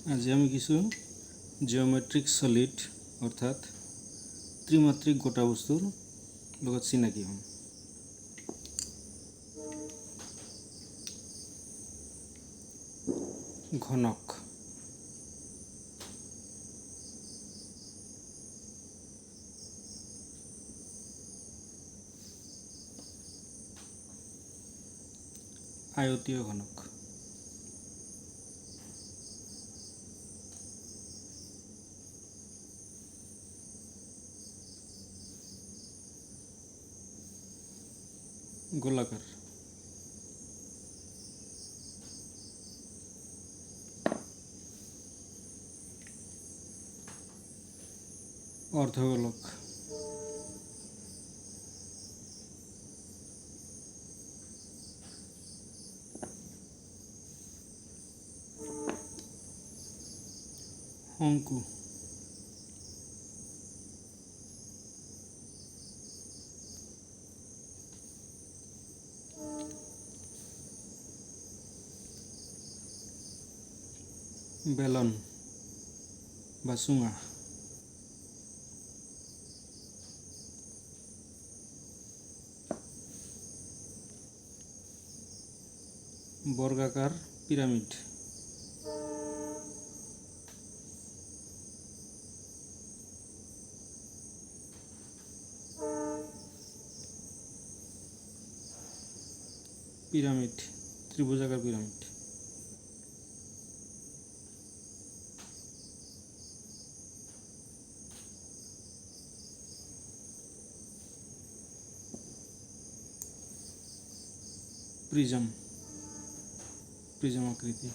আজি আমি কিছু জিওমেট্রিক সলিড অর্থাৎ ত্রিমাত্রিক গোটা বস্তুর লগত চিনাকি হম। ঘনক আয়তীয় ঘনক গোলাকার অর্ধগোলক শঙ্কু বেলন বা চুঙা বর্গাকার পিরামিড পিরামিড ত্রিভুজাকার পিরামিড প্রিজম প্রিজম আকৃতি